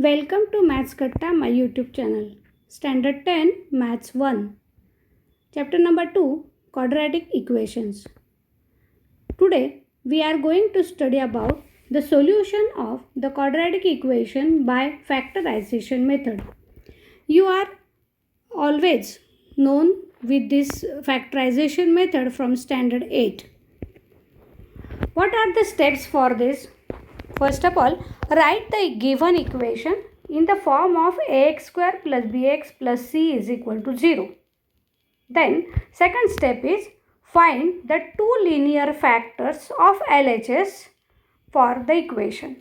Welcome to Maths Katta, my YouTube channel. Standard 10, Maths 1. Chapter number 2, Quadratic Equations. Today, we are going to study about the solution of the quadratic equation by factorization method. You are always known with this factorization method from Standard 8. What are the steps for this? First of all, write the given equation in the form of ax square plus bx plus c is equal to 0. Then, second step is find the two linear factors of LHS for the equation.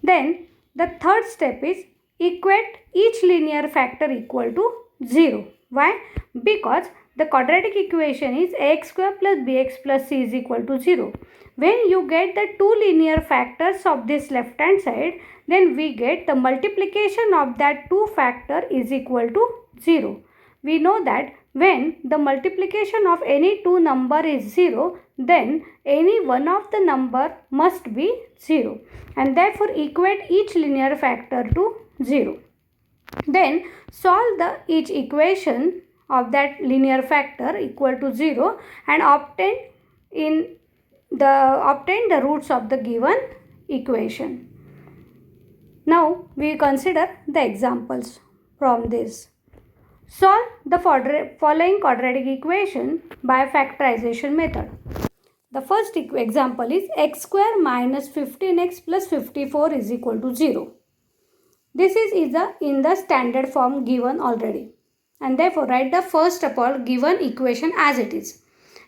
Then, the third step is equate each linear factor equal to 0. Why? Because the quadratic equation is ax square plus bx plus c is equal to 0. When you get the two linear factors of this left hand side, then we get the multiplication of that two factor is equal to 0. We know that when the multiplication of any two number is 0, then any one of the number must be 0, and therefore equate each linear factor to 0. Then solve each equation of that linear factor equal to 0 and obtain the roots of the given equation. Now we consider the examples from this. Solve the following quadratic equation by factorization method. The first example is x square minus 15x plus 54 is equal to 0. This is in the standard form given already, and therefore write the first of all given equation as it is.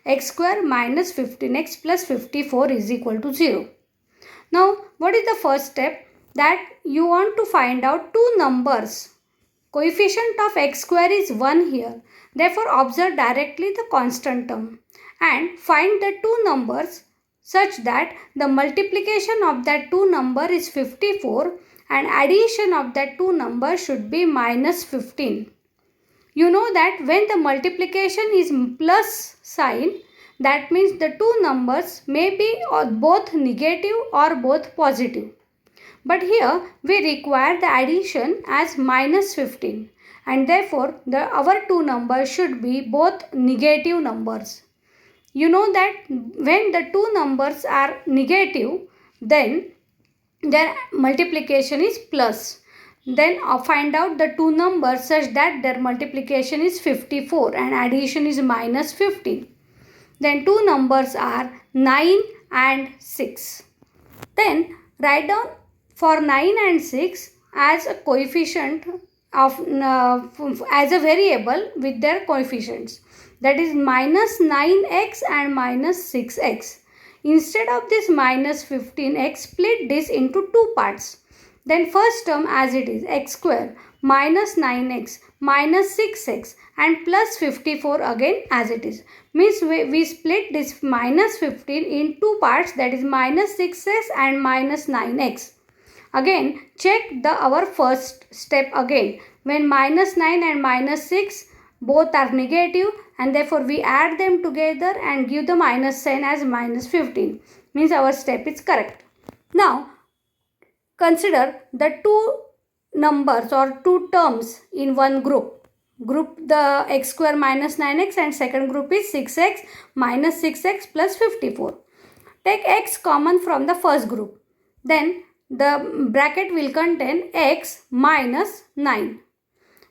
X square minus 15x plus 54 is equal to 0. Now, what is the first step? That you want to find out two numbers. Coefficient of x square is 1 here. Therefore, observe directly the constant term and find the two numbers such that the multiplication of that two number is 54 and addition of that two number should be minus 15. You know that when the multiplication is plus sign, that means the two numbers may be both negative or both positive. But here we require the addition as minus 15, and therefore our two numbers should be both negative numbers. You know that when the two numbers are negative, then their multiplication is plus. Then find out the two numbers such that their multiplication is 54 and addition is minus 15. Then two numbers are 9 and 6. Then write down for 9 and 6 as a coefficient of as a variable with their coefficients. That is minus 9x and minus 6x. Instead of this minus 15x, split this into two parts. Then first term as it is x square minus 9x minus 6x and plus 54 again as it is. Means we split this minus 15 in two parts, that is minus 6x and minus 9x. Again check our first step again. When minus 9 and minus 6 both are negative, and therefore we add them together and give the minus sign as minus 15. Means our step is correct. Now consider the two numbers or two terms in one group. Group the x square minus 9x and second group is 6x minus 6x plus 54. Take x common from the first group. Then the bracket will contain x minus 9.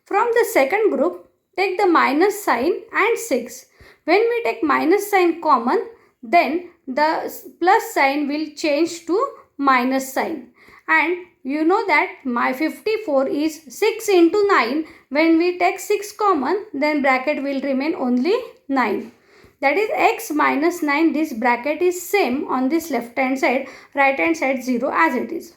From the second group, take the minus sign and 6. When we take minus sign common, then the plus sign will change to minus sign. And you know that my 54 is 6 into 9. When we take 6 common, then bracket will remain only 9. That is x minus 9. This bracket is same on this left hand side, right hand side 0 as it is.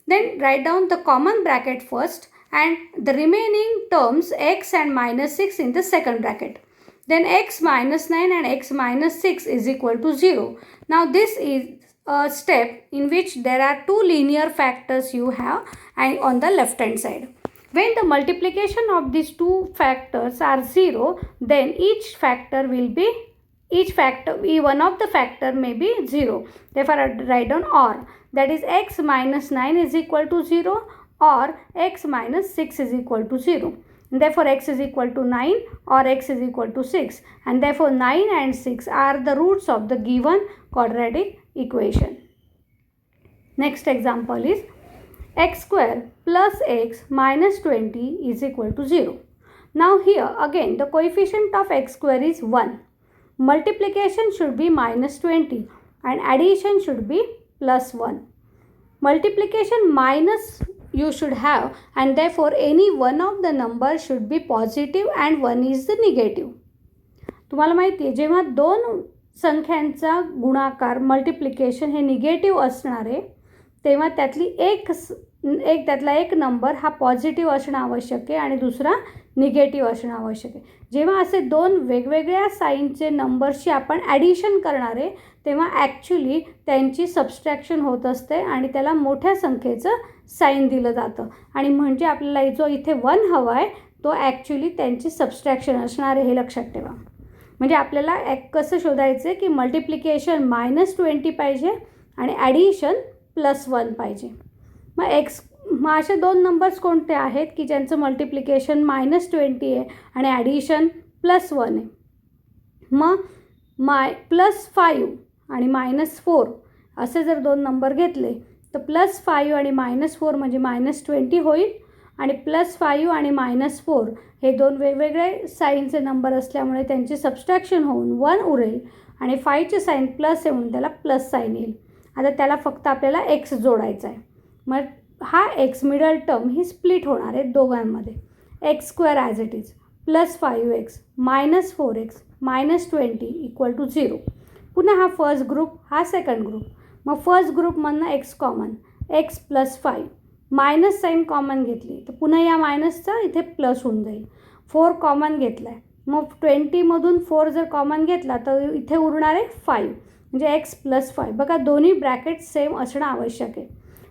Then write down the common bracket first and the remaining terms x and minus 6 in the second bracket. Then x minus 9 and x minus 6 is equal to 0. Now this is a step in which there are two linear factors you have and on the left hand side. When the multiplication of these two factors are 0, then one of the factor may be 0. Therefore, I write down or. That is x minus 9 is equal to 0 or x minus 6 is equal to 0. Therefore, x is equal to 9 or x is equal to 6, and therefore 9 and 6 are the roots of the given quadratic equation. Next example is x square plus x minus 20 is equal to 0. Now here again the coefficient of x square is 1. Multiplication should be minus 20 and addition should be plus 1. Multiplication minus you should have, and therefore any one of the number should be positive and one is the negative. तुम्हाला माहिती आहे जेव्हा दोन संख्यांचा गुणाकार multiplication हे negative असणार आहे तेव्हा त्यातला एक नंबर हा पॉझिटिव्ह असणं आवश्यक आहे आणि दुसरा निगेटिव्ह असणं आवश्यक आहे. जेव्हा असे दोन वेगवेगळ्या साईनचे नंबर्सची आपण ॲडिशन करणार आहे तेव्हा ॲक्च्युली त्यांची सबस्ट्रॅक्शन होत असते आणि त्याला मोठ्या संख्येचं साईन दिलं जातं आणि म्हणजे आपल्याला जो इथे 1 हवा आहे तो ॲक्च्युली त्यांची सबस्ट्रॅक्शन असणार आहे हे लक्षात ठेवा. म्हणजे आपल्याला कसं शोधायचं आहे की मल्टिप्लिकेशन -20 पाहिजे आणि ॲडिशन +1 पाहिजे. मग असे दोन नंबर्स कोणते आहेत की ज्यांचं मल्टिप्लिकेशन -20 आहे आणि ॲडिशन +1 आहे. मग +5 आणि -4 असे जर दोन नंबर घेतले तर +5 आणि -4 म्हणजे -20 होईल आणि +5 आणि -4 हे दोन वेगवेगळे साईनचे नंबर असल्यामुळे त्यांची सबस्ट्रॅक्शन होऊन 1 उरेल आणि 5चे साईन प्लस आहे म्हणून त्याला प्लस साईन येईल. आता त्याला फक्त आपल्याला x जोडायचा आहे. मग हा x मिडल टर्म ही स्प्लिट होणार आहे दोघांमध्ये. x square as it is +5x -4x -20 equal to 0. पुन्हा हा फर्स्ट ग्रुप हा सेकंड ग्रुप. मग फर्स्ट ग्रुपमधनं x common x +5 minus sign common घेतली तर पुन्हा या मायनसचा इथे प्लस होऊन जाईल. 4 कॉमन घेतला आहे मग 20मधून 4 जर कॉमन घेतला तर इथे उरणार आहे 5 म्हणजे x +5. बघा दोन्ही ब्रॅकेट सेम असणं आवश्यक आहे.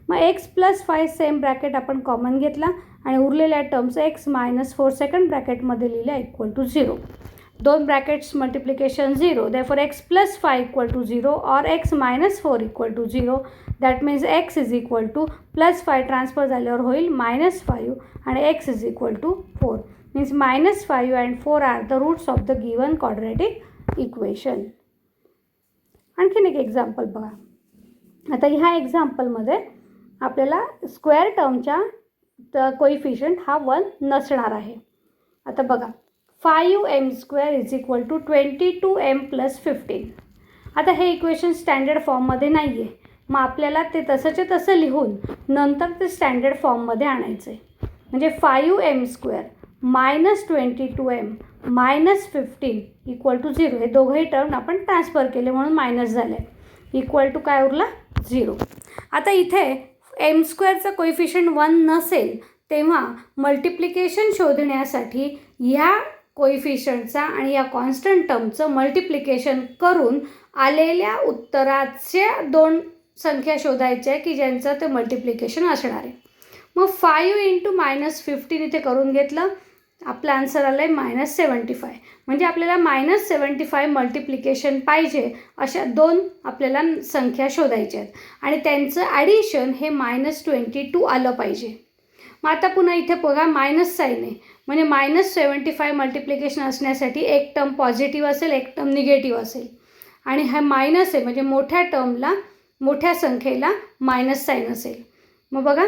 मग x +5 सेम ब्रॅकेट आपण कॉमन घेतला आणि उरलेल्या टर्म्स x -4 सेकंड ब्रॅकेटमध्ये लिहिल्या इक्वल टू 0. दोन brackets multiplication 0. therefore x +5 equal to 0 और x -4 equal to 0. That means x is equal to +5 transfer झाल्यावर होईल -5 आणि x is equal to 4. Means -5 and 4 are the roots of the given quadratic equation. आणखीन एक example बघा. आता ह्या एक्झाम्पलमध्ये आपल्याला स्क्वेअर टर्मच्या कोइफिशियंट हा 1 नसणार आहे. आता बघा 5m² is equal to 22m + 15. आता हे इक्वेशन स्टँडर्ड फॉर्ममध्ये नाही आहे मग आपल्याला ते तसंच्या तसं लिहून नंतर ते स्टँडर्ड फॉर्ममध्ये आणायचं आहे. म्हणजे 5m² -22m -15 इक्वल टू 0. हे दोघंही टर्म आपण ट्रान्सफर केले म्हणून मायनस झाले इक्वल टू काय उरला 0. आता इथे m² कोइफिशियंट 1 नसेल तेव्हा मल्टिप्लिकेशन शोधण्यासाठी ह्या कोइफिशियंटचा आणि या कॉन्स्टंट टर्मचं मल्टिप्लिकेशन करून आलेल्या उत्तराच्या दोन संख्या शोधायच्या की ज्यांचं ते मल्टिप्लिकेशन असणार आहे. मग 5 × -15 इथे करून घेतलं आपलं आन्सर आलं आहे -75. म्हणजे आपल्याला -75 मल्टिप्लिकेशन पाहिजे अशा दोन आपल्याला संख्या शोधायच्या आहेत आणि त्यांचं ॲडिशन हे -22 आलं पाहिजे. मग आता पुन्हा इथे बघा मायनस साईन आहे म्हणजे -75 मल्टिप्लिकेशन असण्यासाठी एक टर्म पॉझिटिव्ह असेल एक टर्म निगेटिव्ह असेल आणि हा मायनस आहे म्हणजे मोठ्या टर्मला मोठ्या संख्येला मायनस साईन असेल. मग बघा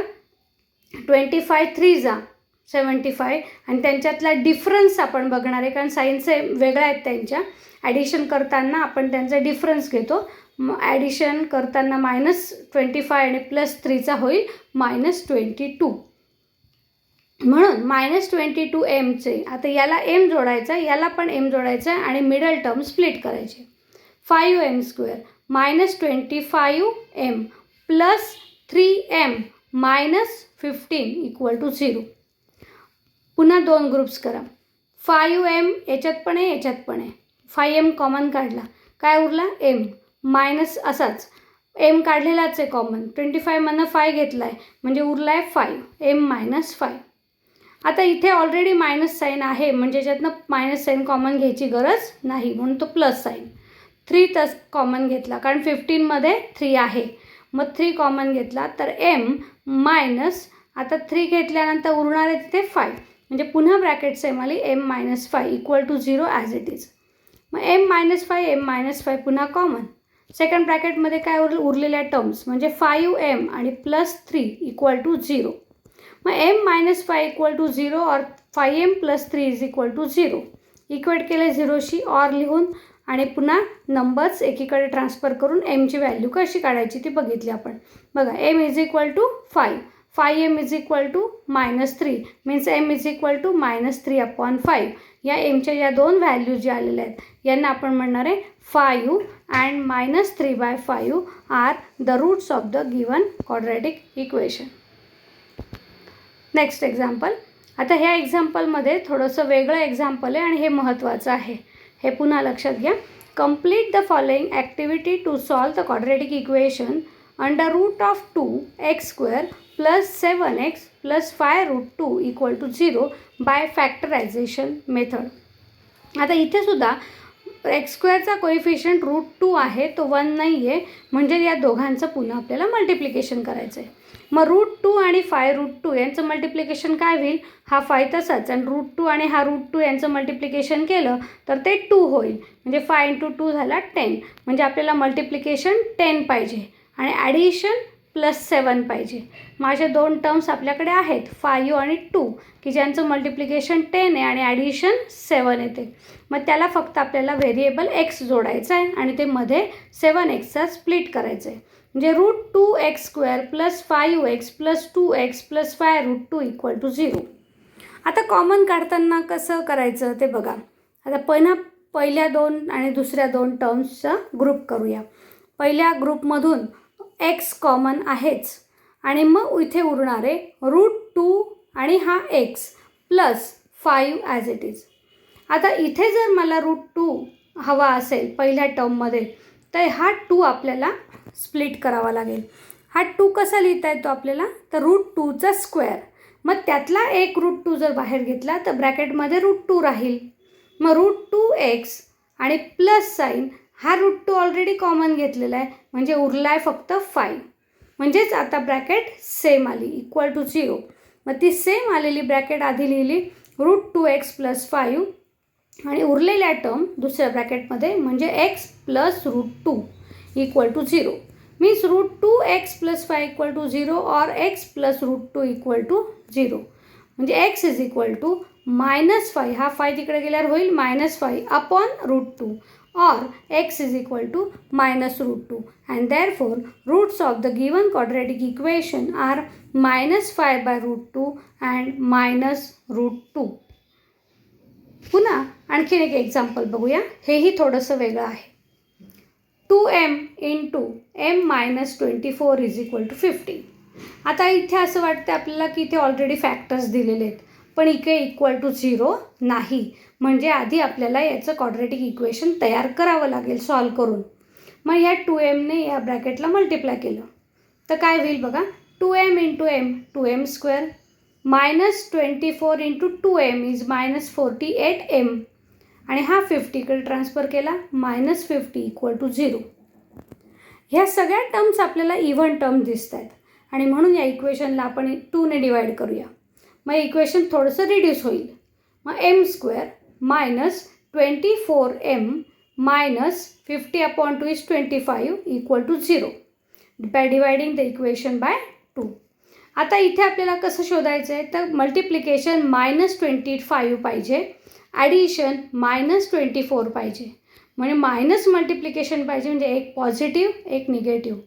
25 3 75 आणि त्यांच्यातला डिफरन्स आपण बघणार आहे कारण साईनचे वेगळ्या आहेत त्यांच्या. ॲडिशन करताना आपण त्यांचा डिफरन्स घेतो. ॲडिशन करताना -25 आणि +3चा होईल -22. म्हणून -22mचे आता याला m जोडायचा याला पण m जोडायचा आणि मिडल टर्म स्प्लिट करायचे. 5m² -25m +3m -15 equal to 0. पुन्हा दोन ग्रुप्स करा. 5m याच्यात पण आहे याच्यात पण आहे. 5m कॉमन काढला काय उरला m मायनस असाच m काढलेलाच आहे कॉमन. 25मधनं 5 घेतला आहे म्हणजे उरला आहे 5 m -5. आता इथे ऑलरेडी मायनस साईन आहे म्हणजे याच्यातनं मायनस साईन कॉमन घ्यायची गरज नाही म्हणून तो प्लस साईन. 3 तस कॉमन घेतला कारण 15मध्ये 3 आहे मग 3 कॉमन घेतला तर m आता 3 घेतल्यानंतर उरणार आहे तिथे 5, म्हणजे पुन्हा ब्रॅकेट सेम आली m-5 equal to 0 as it is. मग m-5 पुन्हा कॉमन. सेकंड ब्रॅकेटमध्ये काय उरलेल्या टर्म्स म्हणजे 5m आणि +3 इक्वल टू 0. मग m-5 इक्वल टू 0 और 5m + 3 is equal to 0. Equate केले 0शी ऑर लिहून आणि पुन्हा नंबर्स एकीकडे ट्रान्सफर करून mची व्हॅल्यू कशी काढायची ती बघितली आपण. बघा m is equal to 5, 5m is equal to -3 means m is equal to -3/5. या mच्या या दोन व्हॅल्यू ज्या आलेल्या आहेत यांना आपण म्हणणार आहे 5 and -3/5 are the roots of the given quadratic equation. Next example. आता ह्या एक्झाम्पलमध्ये थोडंसं वेगळं एक्झाम्पल आहे आणि हे महत्त्वाचं आहे. हे पुन्हा लक्षात घ्या. Complete the following activity to solve the quadratic equation under root of 2x² + 7x + 5√2 equal to 0 by factorization method. आता इथे सुद्धा x² कोएफिशियंट √2 आहे, तो 1 नाही आहे, म्हणजे या दोघांचं पुन्हा आपल्याला मल्टिप्लिकेशन करायचं आहे. मग √2 आणि 5√2 यांचं मल्टिप्लिकेशन काय होईल? हा 5 तसाच आणि √2 आणि हा √2 यांचं मल्टिप्लिकेशन केलं तर ते 2 होईल, म्हणजे 5 × 2 झाला 10. म्हणजे आपल्याला मल्टिप्लिकेशन 10 पाहिजे आणि ॲडिशन +7 पाहिजे. माझे दोन टर्म्स आपल्याकडे आहेत 5 आणि 2 की ज्यांचं मल्टिप्लिकेशन 10 आहे आणि ॲडिशन 7 येते. मग त्याला फक्त आपल्याला व्हेरिएबल x जोडायचं आहे आणि ते मध्ये 7xचा स्प्लिट करायचं आहे. म्हणजे √2x² + 5x + 2x + 5√2 equal to 0. आता कॉमन काढताना कसं करायचं ते बघा. आता पहिल्या दोन आणि दुसऱ्या दोन टर्म्सचा ग्रुप करूया. पहिल्या ग्रुपमधून x कॉमन आहेच आणि मग इथे उरणारे √2 आणि हा x + 5 ॲज इट इज. आता इथे जर मला √2 हवा असेल पहिल्या टर्ममध्ये तर हा 2 आपल्याला स्प्लिट करावा लागेल. हा 2 कसा लिहिता येतो आपल्याला? तर √2चा स्क्वेअर. मग त्यातला एक √2 जर बाहेर घेतला तर ब्रॅकेटमध्ये √2 राहील. मग √2x आणि प्लस साईन, हा √2 ऑलरेडी कॉमन घेतलेला आहे म्हणजे उरला आहे फक्त 5. म्हणजेच आता ब्रॅकेट सेम आली इक्वल टू 0. मग ती सेम आलेली ब्रॅकेट आधी लिहिली √2x + 5 आणि उरलेल्या टर्म दुसऱ्या ब्रॅकेटमध्ये म्हणजे x + √2 equal to 0. Means √2x + 5 equal to 0 और x + √2 इक्वल टू 0. म्हणजे x इज इक्वल टू -5, हा 5 तिकडे गेल्यावर होईल -5 upon √2 or x is equal to -√2 and therefore roots of the given quadratic equation are -5/√2 and -√2. पुन्हा आणखीन एक एक्झाम्पल बघूया. हेही थोडंसं वेगळं आहे. 2m × m-24 is equal to 50. आता इथे असं वाटतं आपल्याला की इथे ऑलरेडी फॅक्टर्स दिलेले आहेत पण इथे इक्वल टू 0 नाही. म्हणजे आधी आपल्याला याचं क्वाड्रॅटिक इक्वेशन तयार करावं लागेल सॉल्व करून. मग या 2mने या ब्रॅकेटला मल्टिप्लाय केलं तर काय होईल बघा. 2m × m 2m² -24 × 2m is -48m आणि हा 50कडे ट्रान्सफर केला -50 इक्वल टू 0. ह्या सगळ्या टर्म्स आपल्याला इव्हन टर्म दिसत आहेत आणि म्हणून या इक्वेशनला आपण 2ने डिवाईड करूया. मग इक्वेशन थोडंसं रिड्यूस होईल. मग m² -24m -50/2 is 25 equal to 0 by dividing the equation by 2. आता इथे आपल्याला कसं शोधायचं आहे तर मल्टिप्लिकेशन -25 पाहिजे, ॲडिशन -24 पाहिजे. म्हणजे मायनस मल्टिप्लिकेशन पाहिजे म्हणजे एक पॉझिटिव्ह एक निगेटिव्ह.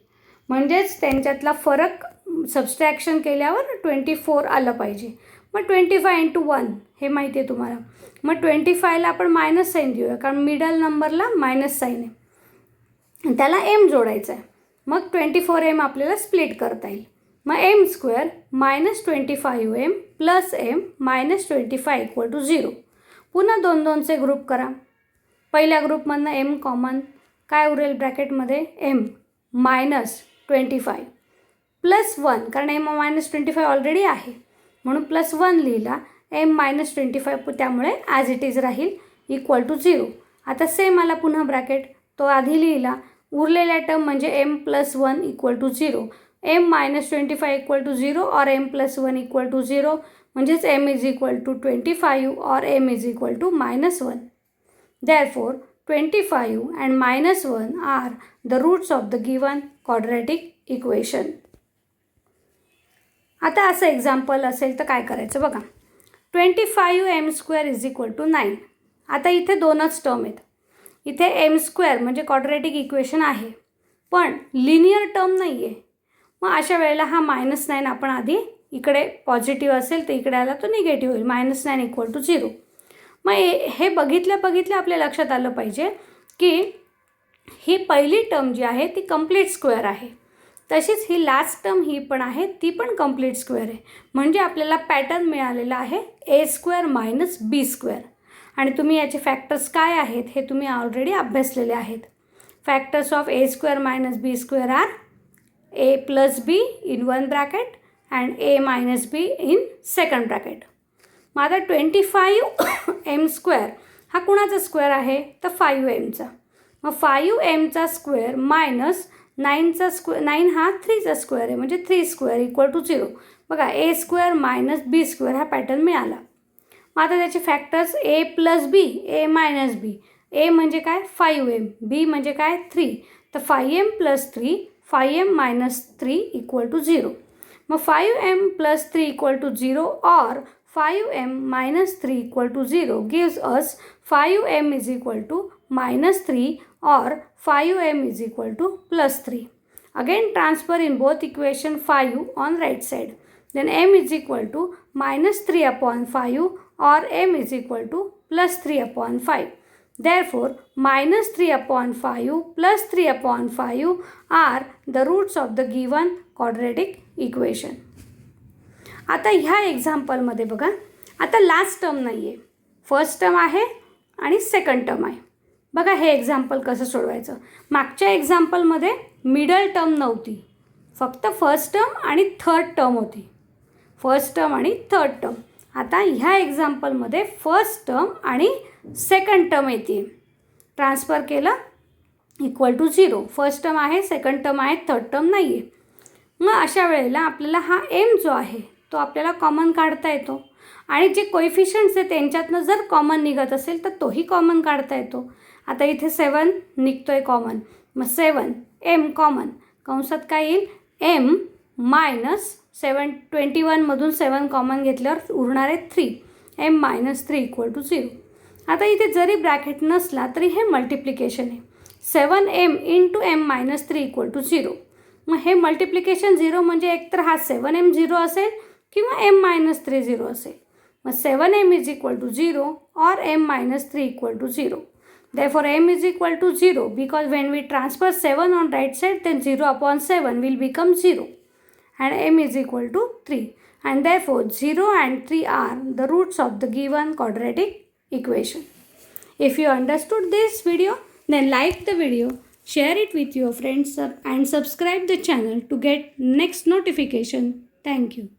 म्हणजेच त्यांच्यातला फरक सबस्ट्रॅक्शन केल्यावर 24 आलं पाहिजे. मग 25 × 1 हे माहिती आहे तुम्हाला. मग 25ला आपण मायनस साईन देऊया कारण मिडल नंबरला मायनस साईन आहे. त्याला m जोडायचं आहे. मग 24m आपल्याला स्प्लिट करता येईल. मग m² -25m + m -25 equal to 0. पुन्हा 2चे ग्रुप करा. पहिल्या ग्रुपमधनं m कॉमन, काय उरेल ब्रॅकेटमध्ये m -25 +1 कारण m -25 ऑलरेडी आहे म्हणून +1 लिहिला. m -25 त्यामुळे ॲज इट इज राहील इक्वल टू 0. आता सेम आला पुन्हा ब्रॅकेट, तो आधी लिहिला. उरलेल्या टर्म म्हणजे m + 1 equal to 0 m minus 25 equal to 0 or m plus 1 equal to 0, म्हणजेच m is equal to 25 or m is equal to minus 1. Therefore, 25 and minus 1 are the roots of the given quadratic equation. आता असं example असेल तर काय करायचं बघा. 25m square is equal to 9. आता इथे दोनच टर्म आहेत. इथे m square म्हणजे क्वाड्रॅटिक इक्वेशन आहे, पण लिनियर टर्म नाही आहे. मग अशा वेळेला हा -9 आपण आधी इकडे पॉझिटिव्ह असेल तर इकडे आला तो निगेटिव्ह होईल. -9 इक्वल टू 0. मग हे बघितल्या आपल्या लक्षात आलं पाहिजे की ही पहिली टर्म जी आहे ती कंप्लीट स्क्वेअर आहे. तशीच ही लास्ट टर्म ही पण आहे, ती पण कंप्लीट स्क्वेअर आहे. म्हणजे आपल्याला पॅटर्न मिळालेला आहे a² मायनस b². आणि तुम्ही याचे फॅक्टर्स काय आहेत हे तुम्ही ऑलरेडी अभ्यासलेले आहेत. Factors of a² minus b² are a plus b in one bracket and a minus b in second bracket. मग आता 25m² हा कुणाचा स्क्वेअर आहे तर 5mचा. मग 5mचा स्क्वेअर मायनस 9 हा 3चा स्क्वेअर आहे, म्हणजे 3² इक्वल टू 0. बघा a² मायनस b² हा पॅटर्न मिळाला. मग आता त्याचे factors a plus b a minus b. a म्हणजे काय 5m, b म्हणजे काय 3. तर 5m plus 3 5m minus 3 equal to 0. मग 5m प्लस 3 इक्वल टू 0 और 5m minus 3 equal to 0 gives us 5m is equal to minus 3 or 5m is equal to plus 3. Again transfer in both equation 5 on right side. Then m is equal to minus 3 upon 5 or m is equal to plus 3 upon 5. Therefore, minus 3 upon 5 plus 3 upon 5 are the roots of the given quadratic equation. आता ह्या एक्झाम्पलमध्ये बघा, आता last term नाही आहे, first term आहे आणि second term आहे. बघा हे एक्झाम्पल कसं सोडवायचं. मागच्या एक्झाम्पलमध्ये मिडल टर्म नव्हती, फक्त फर्स्ट टर्म आणि थर्ड टर्म होती. फर्स्ट टर्म आणि थर्ड टर्म. आता ह्या एक्झाम्पलमध्ये फर्स्ट टर्म आणि सेकंड टर्म येते. ट्रान्सफर केलं इक्वल टू 0. फर्स्ट टर्म आहे, सेकंड टर्म आहे, थर्ड टर्म नाही आहे. मग अशा वेळेला आपल्याला हा m जो आहे तो आपल्याला कॉमन काढता येतो. आणि जे कोएफिशियंट्स आहे त्यांच्यातनं जर कॉमन निघत असेल तर तोही कॉमन काढता येतो. आता इथे 7 निघतो आहे कॉमन. मग 7m कॉमन, कंसात काय येईल m मायनस 7. 21मधून 7 कॉमन घेतल्यावर उरणार आहे 3. m minus 3 equal to 0. आता इथे जरी ब्रॅकेट नसला तरी हे मल्टिप्लिकेशन आहे. 7m into m minus 3 equal to 0. मग हे मल्टिप्लिकेशन 0 म्हणजे एकतर हा 7m 0 असेल किंवा m मायनस 3 0 असेल. मग 7m इज इक्वल टू 0 और m minus 3 equal to 0. Therefore, m is equal to 0 because when we transfer 7 on right side, then 0 upon 7 will become 0 and m is equal to 3. And therefore, 0 and 3 are the roots of the given quadratic equation. If you understood this video, then like the video, share it with your friends and subscribe the channel to get next notification. Thank you.